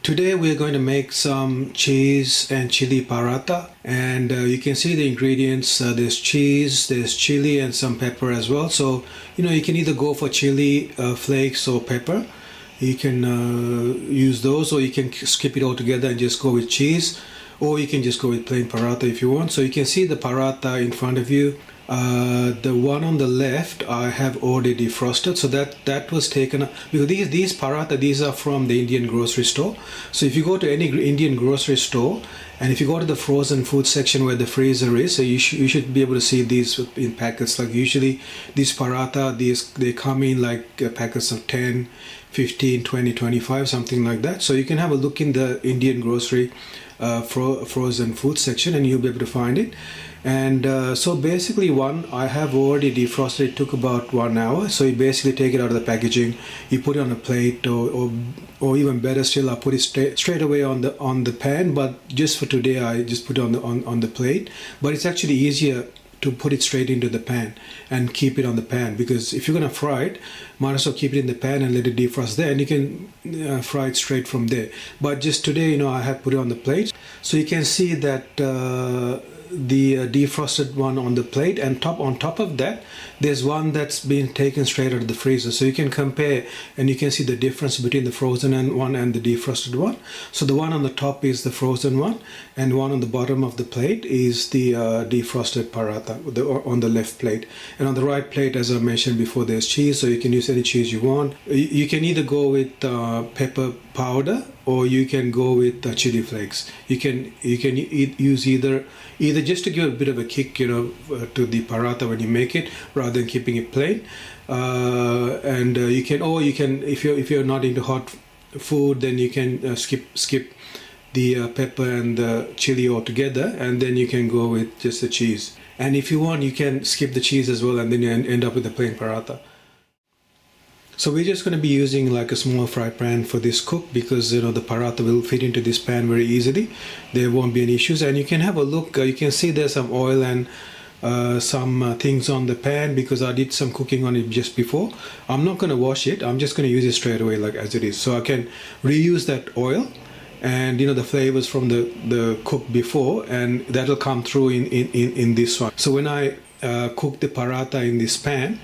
Today we're going to make some cheese and chili paratha, and you can see the ingredients. There's cheese, there's chili and some pepper as well. So you can either go for chili flakes or pepper. You can use those, or you can skip it altogether and just go with cheese, or you can just go with plain paratha if you want. So you can see the paratha in front of you. The one on the left I have already defrosted, so that was taken up because these paratha, these are from the Indian grocery store. So if you go to any Indian grocery store and if you go to the frozen food section where the freezer is, so you should be able to see these in packets. Like usually these paratha, they come in like packets of 10, 15, 20, 25, something like that. So you can have a look in the Indian grocery frozen food section and you'll be able to find it. And so basically one I have already defrosted. It took about 1 hour. So you basically take it out of the packaging, you put it on a plate, or even better still, I put it straight away on the pan. But just for today I just put it on the plate. But it's actually easier to put it straight into the pan and keep it on the pan, because if you're going to fry it, might as well keep it in the pan and let it defrost there, and you can fry it straight from there. But just today, I had put it on the plate. So you can see that the defrosted one on the plate, and on top of that there's one that's been taken straight out of the freezer. So you can compare and you can see the difference between the frozen one and the defrosted one. So the one on the top is the frozen one, and one on the bottom of the plate is the defrosted paratha on the left plate. And on the right plate, as I mentioned before, there's cheese, so you can use any cheese you want. You can either go with pepper powder, or you can go with chili flakes. You can use either just to give a bit of a kick, to the paratha when you make it, rather than keeping it plain. And you can, if you're not into hot food, then you can skip the pepper and the chili altogether, and then you can go with just the cheese. And if you want, you can skip the cheese as well, and then you end up with a plain paratha. So we're just going to be using like a small fry pan for this cook, because the paratha will fit into this pan very easily. There won't be any issues. And you can have a look, you can see there's some oil and some things on the pan, because I did some cooking on it just before. I'm not going to wash it, I'm just going to use it straight away like as it is, so I can reuse that oil and the flavors from the cook before, and that'll come through in this one. So when I cook the paratha in this pan,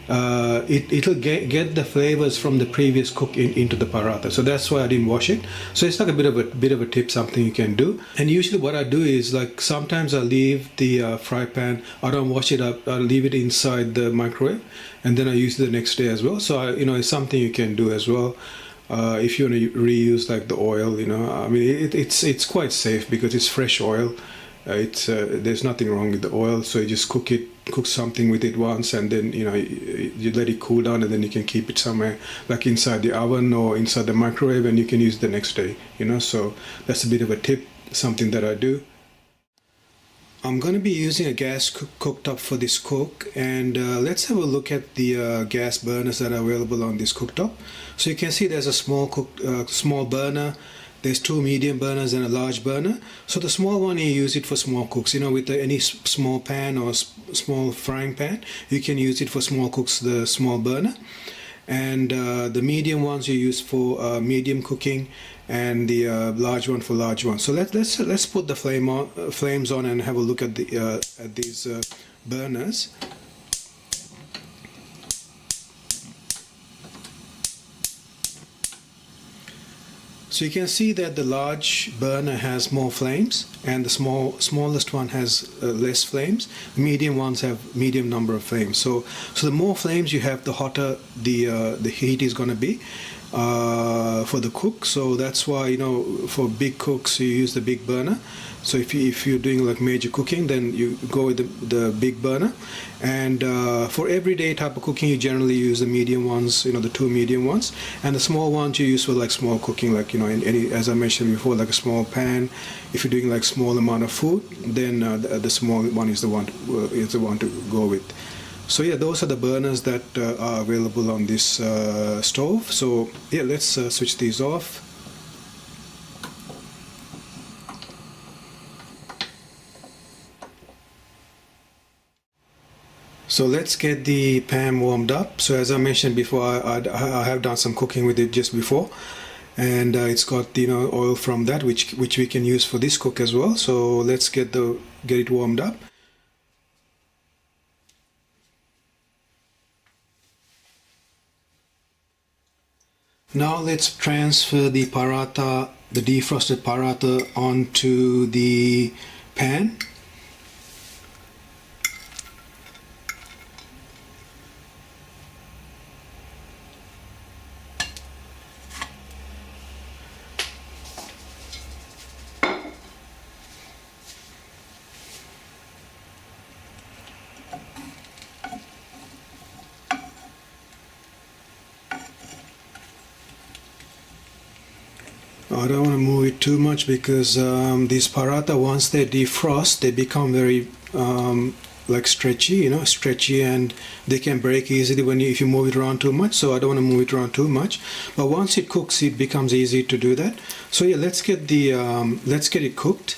it'll get the flavors from the previous cook into the paratha. So that's why I didn't wash it. So it's like a bit of a tip, something you can do. And usually what I do is, like, sometimes I leave the fry pan, I don't wash it up, I leave it inside the microwave, and then I use it the next day as well. So it's something you can do as well. If you want to reuse like the oil, I mean, it's quite safe because it's fresh oil. There's nothing wrong with the oil, so you just cook something with it once, and then you let it cool down, and then you can keep it somewhere like inside the oven or inside the microwave, and you can use it the next day. So that's a bit of a tip, something that I do. I'm going to be using a gas cooktop for this cook, and let's have a look at the gas burners that are available on this cooktop. So you can see there's a small burner. There's 2 medium burners and a large burner. So the small one, you use it for small cooks. With any small pan or small frying pan, you can use it for small cooks, the small burner. And the medium ones you use for medium cooking, and the large one for large ones. So let's put the flames on and have a look at these burners. So you can see that the large burner has more flames, and the smallest one has less flames. Medium ones have medium number of flames. So the more flames you have, the hotter the heat is going to be for the cook. So that's why for big cooks you use the big burner. So if you're doing like major cooking, then you go with the big burner. And for everyday type of cooking, you generally use the medium ones, the 2 medium ones, and the small ones you use for like small cooking, like in any, as I mentioned before, like a small pan. If you're doing like small amount of food, then the small one is the one to go with. So yeah, those are the burners that are available on this stove. So yeah, let's switch these off. So let's get the pan warmed up. So as I mentioned before, I have done some cooking with it just before, and it's got oil from that which we can use for this cook as well. So let's get it warmed up. Now let's transfer the paratha, the defrosted paratha, onto the pan. I don't want to move it too much because these paratha, once they defrost, they become very like stretchy, stretchy, and they can break easily if you move it around too much. So I don't want to move it around too much. But once it cooks, it becomes easy to do that. So yeah, let's get it cooked,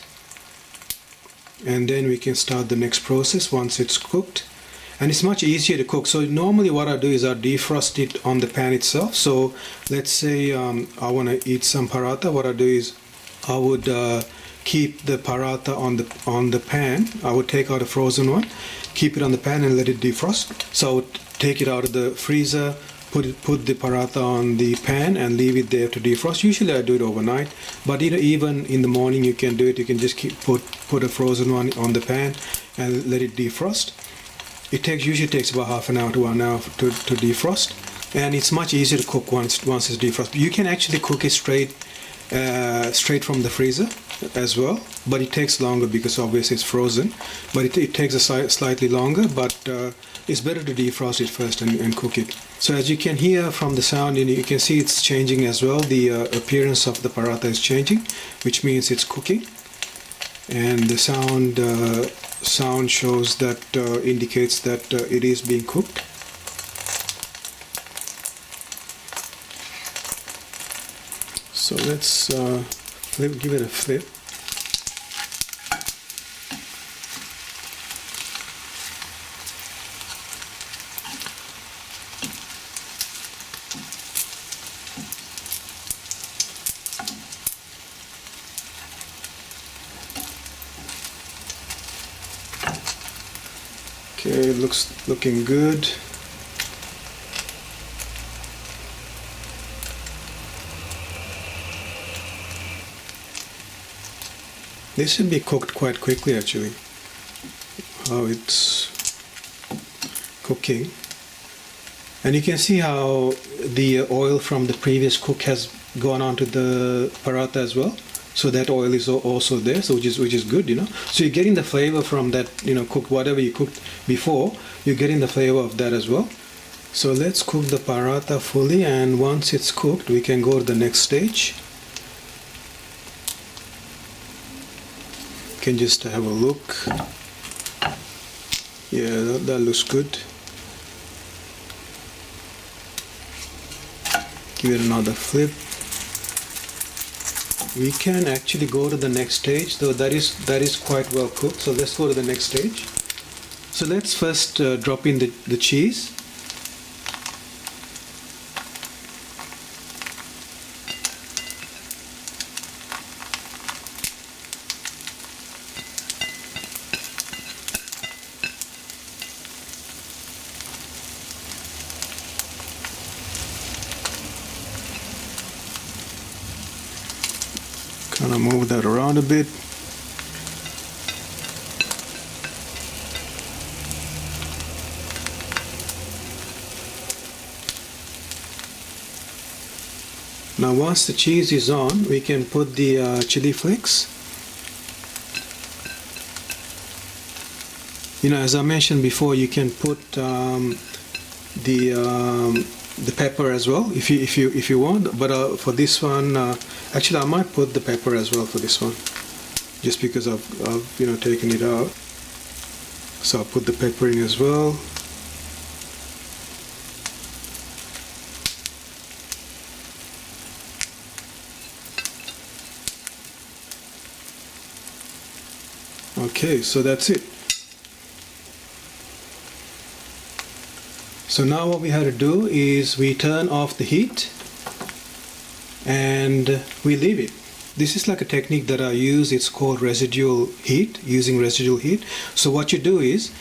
and then we can start the next process once it's cooked. And it's much easier to cook. So normally what I do is I defrost it on the pan itself. So let's say I want to eat some paratha. What I do is I would keep the paratha on the pan. I would take out a frozen one, keep it on the pan and let it defrost. So I would take it out of the freezer, put the paratha on the pan and leave it there to defrost. Usually I do it overnight, but even in the morning you can do it. You can just put a frozen one on the pan and let it defrost. It usually takes about half an hour to 1 hour to defrost, and it's much easier to cook once it's defrosted. You can actually cook it straight from the freezer as well, but it takes longer because obviously it's frozen. But it takes slightly longer, but it's better to defrost it first and cook it. So as you can hear from the sound, and you can see it's changing as well. The appearance of the paratha is changing, which means it's cooking, and the sound shows that indicates that it is being cooked. So let's give it a flip. Okay, looking good. This should be cooked quite quickly actually. How it's cooking. And you can see how the oil from the previous cook has gone onto the paratha as well. So that oil is also there, so which is good, So you're getting the flavor from that, cooked whatever you cooked before. You're getting the flavor of that as well. So let's cook the paratha fully, and once it's cooked, we can go to the next stage. You can just have a look. Yeah, that looks good. Give it another flip. We can actually go to the next stage, though that is quite well cooked. So let's go to the next stage. So let's first drop in the cheese. Kind of move that around a bit. Now once the cheese is on, we can put the chili flakes. As I mentioned before, you can put the pepper as well if you want, but for this one, actually I might put the pepper as well for this one, just because I've taken it out. So I'll put the pepper in as well. Okay, so that's it. So now what we have to do is we turn off the heat, and we leave it. This is like a technique that I use. It's called residual heat, using residual heat. So what you do is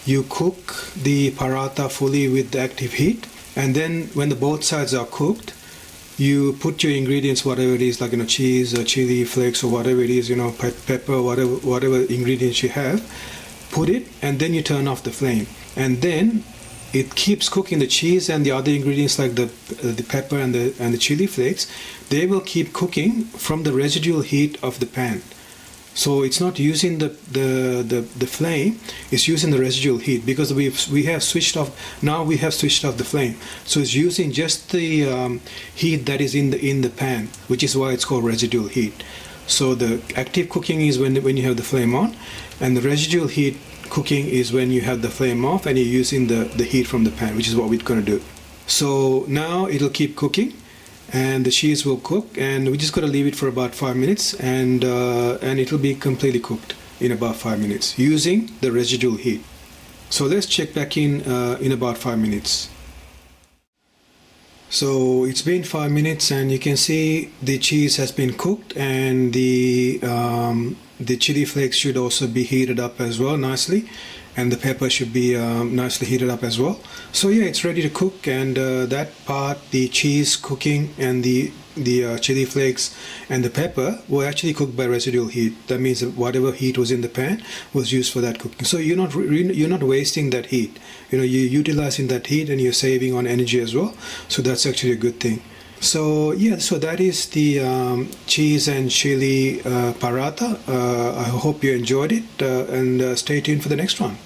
you cook the paratha fully with the active heat, and then when the both sides are cooked, you put your ingredients, whatever it is, like cheese or chili flakes or whatever it is, pepper, whatever ingredients you have, put it, and then you turn off the flame, and then it keeps cooking. The cheese and the other ingredients like the pepper and the chili flakes, they will keep cooking from the residual heat of the pan. So it's not using the flame, it's using the residual heat, because we have switched off. Now we have switched off the flame, so it's using just the heat that is in the pan, which is why it's called residual heat. So the active cooking is when you have the flame on, and the residual heat cooking is when you have the flame off and you're using the heat from the pan, which is what we're going to do. So now it'll keep cooking, and the cheese will cook, and we just got to leave it for about 5 minutes, and it'll be completely cooked in about 5 minutes using the residual heat. So let's check back in about 5 minutes. So it's been 5 minutes, and you can see the cheese has been cooked, and the chili flakes should also be heated up as well nicely, and the pepper should be nicely heated up as well. So yeah, it's ready to cook, and that part, the cheese cooking and the chili flakes and the pepper, were actually cooked by residual heat. That means that whatever heat was in the pan was used for that cooking. So you're not wasting that heat. You're utilizing that heat, and you're saving on energy as well. So that's actually a good thing. So yeah, so that is the cheese and chili paratha. I hope you enjoyed it, and stay tuned for the next one.